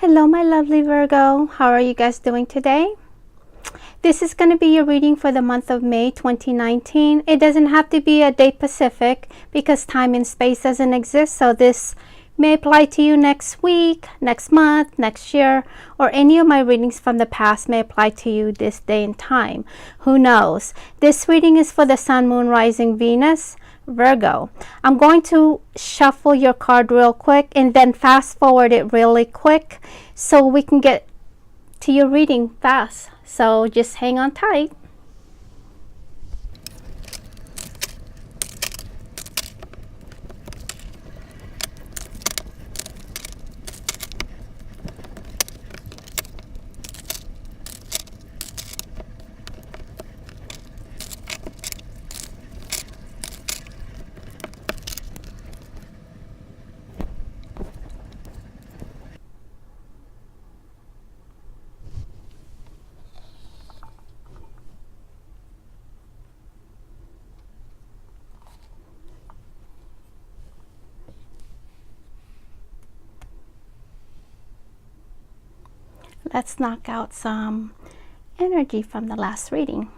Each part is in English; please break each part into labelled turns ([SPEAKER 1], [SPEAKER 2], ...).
[SPEAKER 1] Hello my lovely Virgo, how are you guys doing today? This is going to be your reading for the month of May 2019. It doesn't have to be a date specific because time and space doesn't exist, so this may apply to you next week, next month, next year, or any of my readings from the past may apply to you this day and time. Who knows? This reading is for the Sun, Moon, Rising, Venus, Virgo. I'm going to shuffle your card real quick and then fast forward it really quick so we can get to your reading fast. So just hang on tight. Let's knock out some energy from the last reading.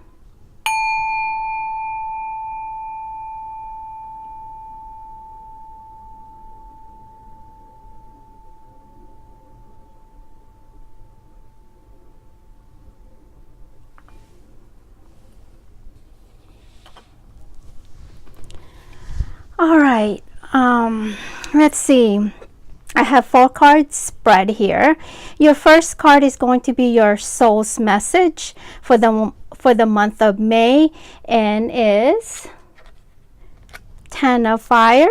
[SPEAKER 1] All right, let's see. I have 4 cards spread here. Your first card is going to be your soul's message for the month of May, and is 10 of Fire.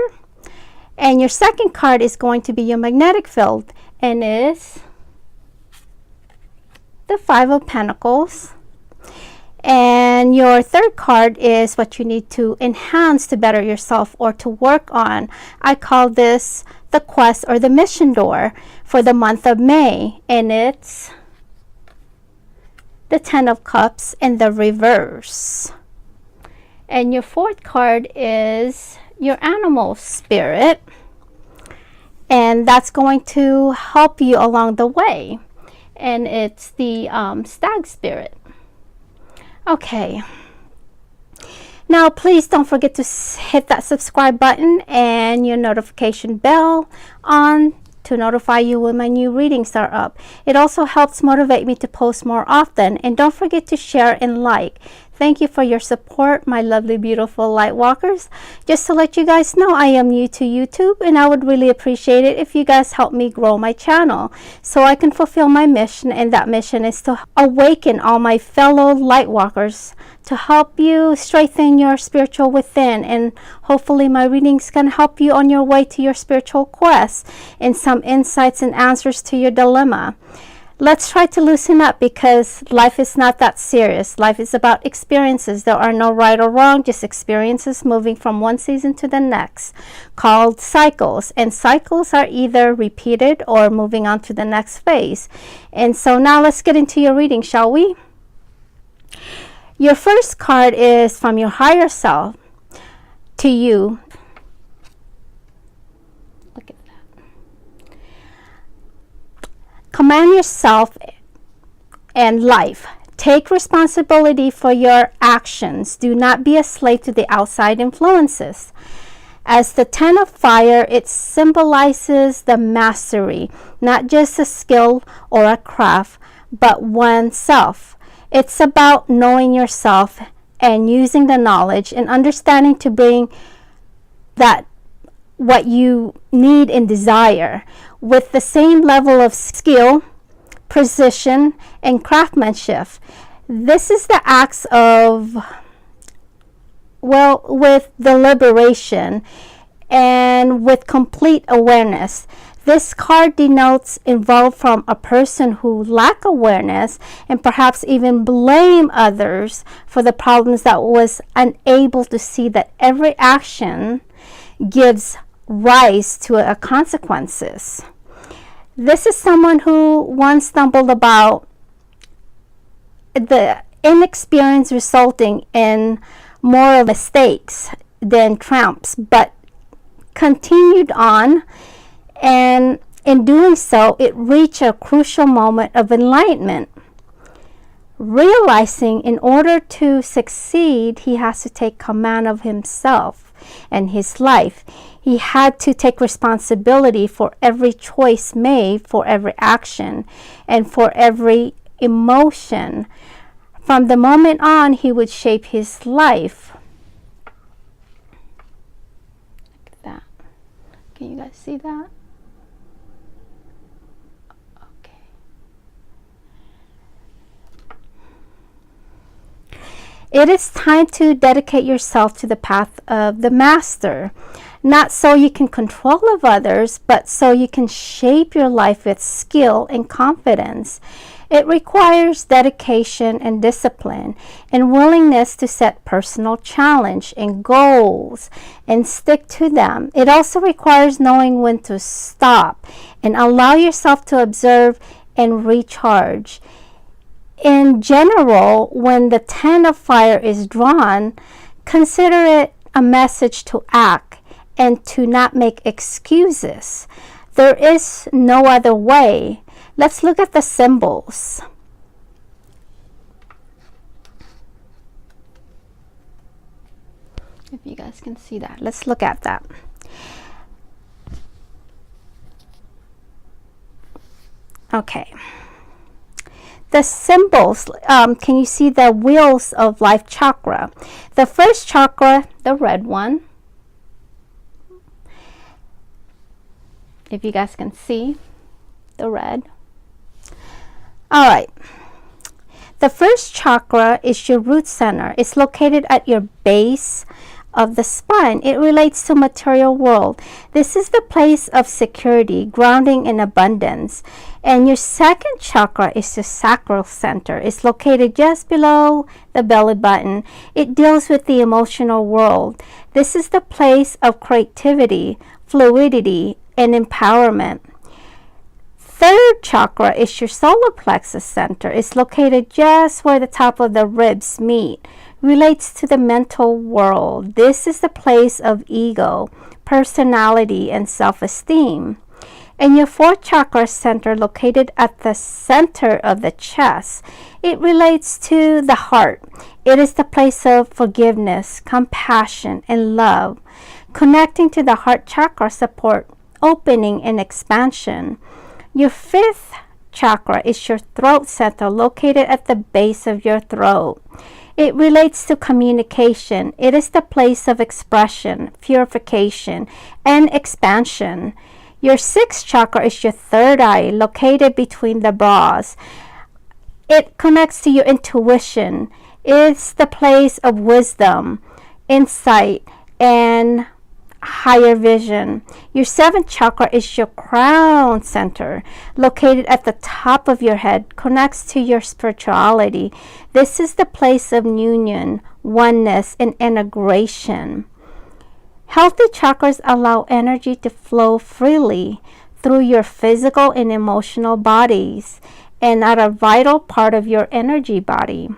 [SPEAKER 1] And your second card is going to be your magnetic field, and is the 5 of Pentacles. And your third card is what you need to enhance to better yourself or to work on. I call this the quest or the mission door for the month of May, and it's the 10 of Cups in the reverse. And your fourth card is your animal spirit, and that's going to help you along the way, and it's the stag spirit. Okay, now please don't forget to hit that subscribe button and your notification bell on to notify you when my new readings are up. It also helps motivate me to post more often, and don't forget to share and like. Thank you for your support, my lovely beautiful light walkers. Just to let you guys know, I am new to YouTube, and I would really appreciate it if you guys help me grow my channel so I can fulfill my mission, and that mission is to awaken all my fellow light walkers to help you strengthen your spiritual within, and hopefully my readings can help you on your way to your spiritual quest and some insights and answers to your dilemma. Let's try to loosen up, because life is not that serious. Life is about experiences. There are no right or wrong, just experiences moving from one season to the next, called cycles. And cycles are either repeated or moving on to the next phase. And so now let's get into your reading, shall we? Your first card is from your higher self to you. Look at that. Command yourself and life. Take responsibility for your actions. Do not be a slave to the outside influences. As the 10 of Fire, it symbolizes the mastery, not just a skill or a craft, but oneself. It's about knowing yourself and using the knowledge and understanding to bring that what you need and desire with the same level of skill, precision, and craftsmanship. This is the acts of, well, with deliberation and with complete awareness. This card denotes involved from a person who lack awareness and perhaps even blame others for the problems that was unable to see that every action gives rise to a consequences. This is someone who once stumbled about the inexperience resulting in more mistakes than triumphs, but continued on and In doing so, it reached a crucial moment of enlightenment, realizing in order to succeed, he has to take command of himself and his life. He had to take responsibility for every choice made, for every action, and for every emotion. From the moment on, he would shape his life. Look at that. Can you guys see that? Okay. It is time to dedicate yourself to the path of the master. Not so you can control of others, but so you can shape your life with skill and confidence. It requires dedication and discipline and willingness to set personal challenge and goals and stick to them. It also requires knowing when to stop and allow yourself to observe and recharge. In general, when the 10 of fire is drawn, consider it a message to act and to not make excuses. There is no other way. Let's look at the symbols. If you guys can see that, let's look at that. Okay. The symbols, can you see the wheels of life chakra? The first chakra, the red one, if you guys can see the red. All right. The first chakra is your root center. It's located at your base of the spine. It relates to material world. This is the place of security, grounding, and abundance. And your second chakra is the sacral center. It's located just below the belly button. It deals with the emotional world. This is the place of creativity, fluidity, and empowerment. Third chakra is your solar plexus center. It's located just where the top of the ribs meet. Relates to the mental world. This is the place of ego, personality, and self-esteem. And your fourth chakra center, located at the center of the chest, it relates to the heart. It is the place of forgiveness, compassion, and love. Connecting to the heart chakra support opening and expansion. Your fifth chakra is your throat center, located at the base of your throat. It relates to communication. It is the place of expression, purification, and expansion. Your sixth chakra is your third eye, located between the brows. It connects to your intuition. It's the place of wisdom, insight, and higher vision. Your seventh chakra is your crown center, located at the top of your head, connects to your spirituality. This is the place of union, oneness, and integration. Healthy chakras allow energy to flow freely through your physical and emotional bodies and are a vital part of your energy body.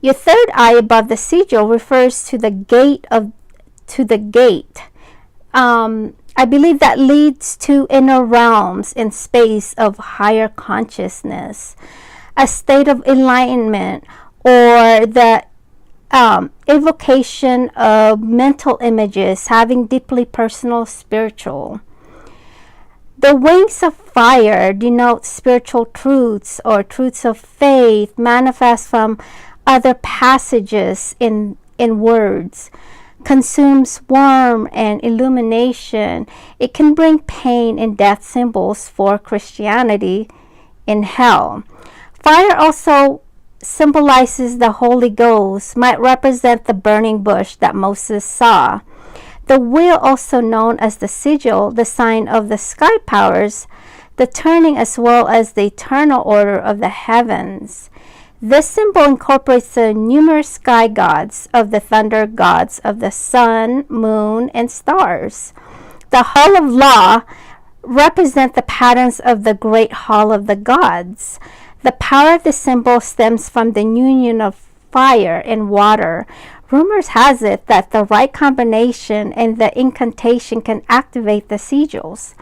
[SPEAKER 1] Your third eye above the sigil refers to the gate. I believe that leads to inner realms and space of higher consciousness, a state of enlightenment, or the evocation of mental images having deeply personal spiritual. The wings of fire denote spiritual truths or truths of faith manifest from other passages in words. Consumes warmth and illumination. It can bring pain and death symbols for Christianity in hell. Fire also symbolizes the Holy Ghost, might represent the burning bush that Moses saw. The wheel, also known as the sigil, the sign of the sky powers, the turning as well as the eternal order of the heavens. This symbol incorporates the numerous sky gods of the thunder gods of the sun, moon, and stars. The Hall of Law represent the patterns of the great Hall of the gods. The power of the symbol stems from the union of fire and water. Rumors has it that the right combination and the incantation can activate the sigils.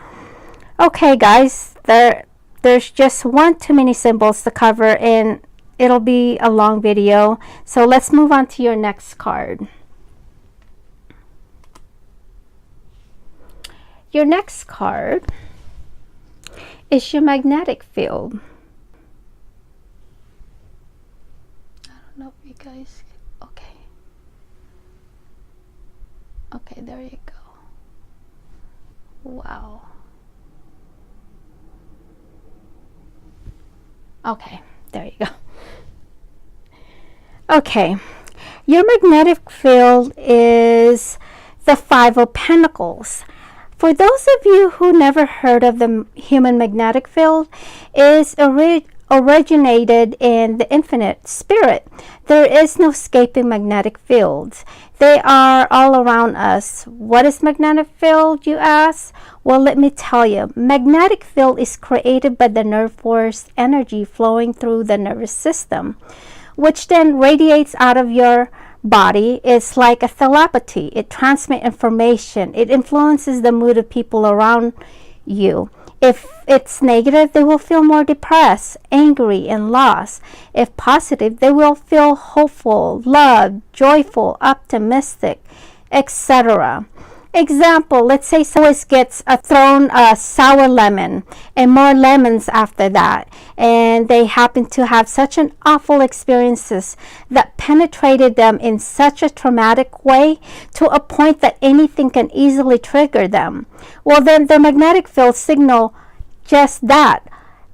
[SPEAKER 1] Okay, guys, there's just one too many symbols to cover, and it'll be a long video. So let's move on to your next card. Your next card is your magnetic field. I don't know if you guys, okay. Okay, there you go. Wow. Okay, there you go. Okay, your magnetic field is the Five of Pentacles. For those of you who never heard of the human magnetic field, is originated in the infinite spirit. There is no escaping magnetic fields. They are all around us. What is magnetic field, you ask? Well, let me tell you. Magnetic field is created by the nerve force energy flowing through the nervous system, which then radiates out of your body. Is like a telepathy. It transmits information. It influences the mood of people around you. If it's negative, they will feel more depressed, angry, and lost. If positive, they will feel hopeful, loved, joyful, optimistic, etc. Example, let's say someone gets thrown a sour lemon and more lemons after that, and they happen to have such an awful experiences that penetrated them in such a traumatic way to a point that anything can easily trigger them. Well, then their magnetic field signal just that.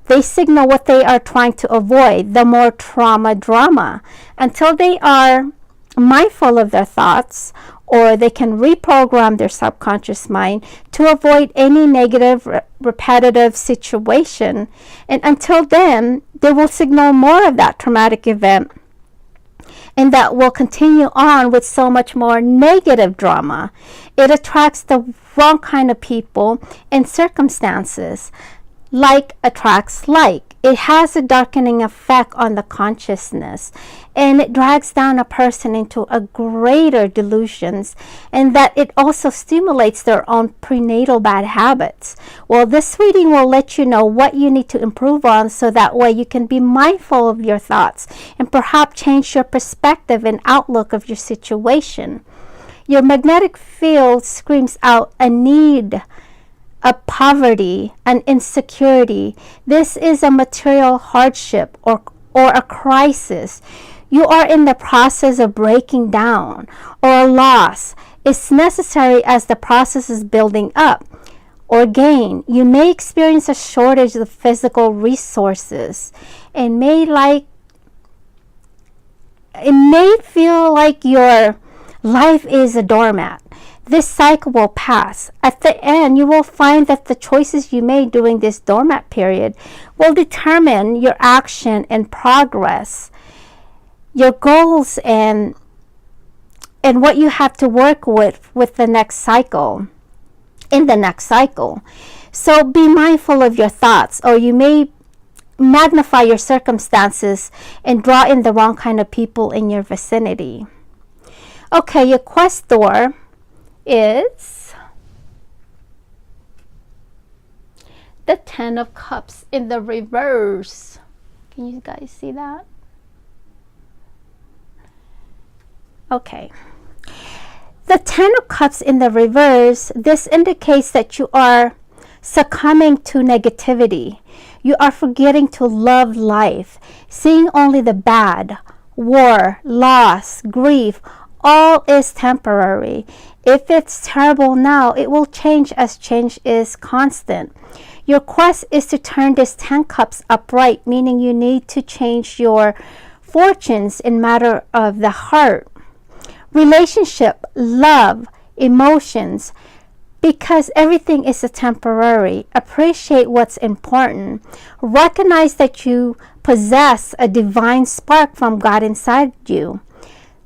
[SPEAKER 1] They signal what they are trying to avoid, the more drama, until they are mindful of their thoughts, or they can reprogram their subconscious mind to avoid any negative repetitive situation. And until then, they will signal more of that traumatic event, and that will continue on with so much more negative drama. It attracts the wrong kind of people and circumstances. Like attracts like. It has a darkening effect on the consciousness, and it drags down a person into a greater delusions, and that it also stimulates their own prenatal bad habits. Well, this reading will let you know what you need to improve on, so that way you can be mindful of your thoughts and perhaps change your perspective and outlook of your situation. Your magnetic field screams out a need, a poverty, an insecurity. This is a material hardship or a crisis. You are in the process of breaking down, or a loss. It's necessary as the process is building up. Or gain. You may experience a shortage of physical resources, and it may feel like your life is a doormat. This cycle will pass. At the end, you will find that the choices you made during this doormat period will determine your action and progress, your goals, and what you have to work with the next cycle, in the next cycle. So be mindful of your thoughts, or you may magnify your circumstances and draw in the wrong kind of people in your vicinity. Okay, your quest door is the Ten of Cups in the reverse. Can you guys see that? Okay. The Ten of Cups in the reverse, this indicates that you are succumbing to negativity. You are forgetting to love life, seeing only the bad, war, loss, grief. All is temporary. If it's terrible now, it will change, as change is constant. Your quest is to turn this 10 cups upright, meaning you need to change your fortunes in matter of the heart, relationship, love, emotions, because everything is a temporary. Appreciate what's important. Recognize that you possess a divine spark from God inside you.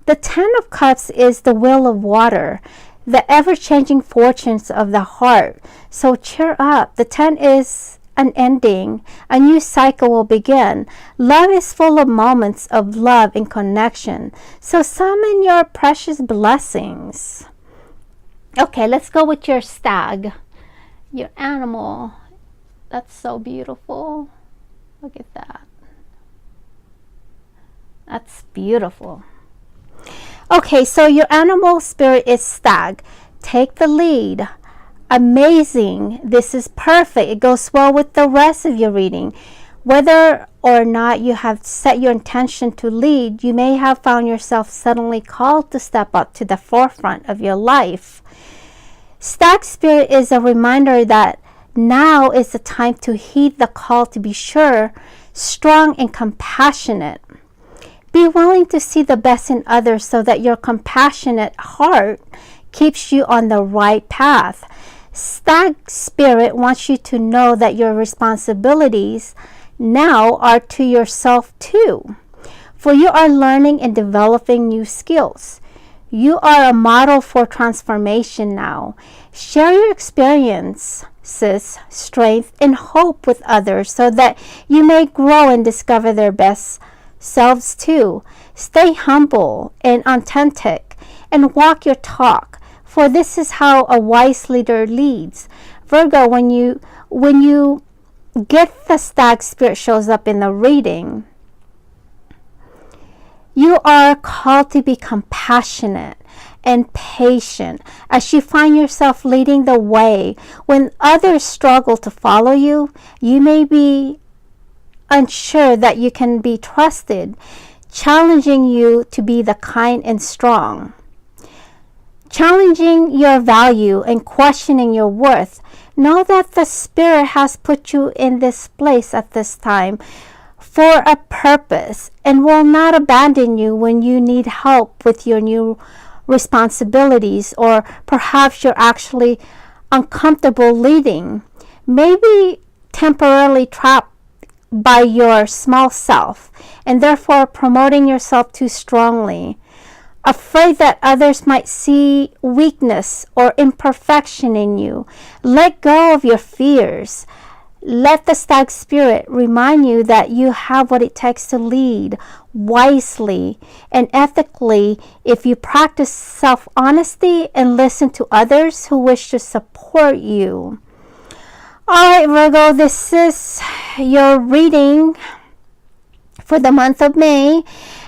[SPEAKER 1] The Ten of Cups is the wheel of water, the ever-changing fortunes of the heart. So cheer up. The 10 is an ending. A new cycle will begin. Love is full of moments of love and connection. So summon your precious blessings. Okay, let's go with your stag, your animal That's so beautiful. Look at that. That's beautiful. Okay, so your animal spirit is Stag. Take the lead. Amazing. This is perfect. It goes well with the rest of your reading. Whether or not you have set your intention to lead, you may have found yourself suddenly called to step up to the forefront of your life. Stag spirit is a reminder that now is the time to heed the call to be sure, strong, and compassionate. Be willing to see the best in others so that your compassionate heart keeps you on the right path. Stag spirit wants you to know that your responsibilities now are to yourself too, for you are learning and developing new skills. You are a model for transformation now. Share your experiences, strength, and hope with others so that you may grow and discover their best selves too. Stay humble and authentic and walk your talk, for this is how a wise leader leads. Virgo, when you get the Stag spirit shows up in the reading, you are called to be compassionate and patient as you find yourself leading the way. When others struggle to follow you, you may be unsure that you can be trusted, challenging you to be the kind and strong, challenging your value and questioning your worth. Know that the Spirit has put you in this place at this time for a purpose and will not abandon you when you need help with your new responsibilities, or perhaps you're actually uncomfortable leading, maybe temporarily trapped by your small self and therefore promoting yourself too strongly, afraid that others might see weakness or imperfection in you. Let go of your fears. Let the Stag spirit remind you that you have what it takes to lead wisely and ethically if you practice self-honesty and listen to others who wish to support you. All right, Virgo, this is your reading for the month of May.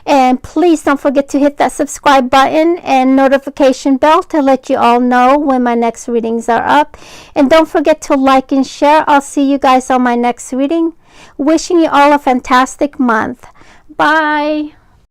[SPEAKER 1] And please don't forget to hit that subscribe button and notification bell to let you all know when my next readings are up. And don't forget to like and share. I'll see you guys on my next reading. Wishing you all a fantastic month. Bye.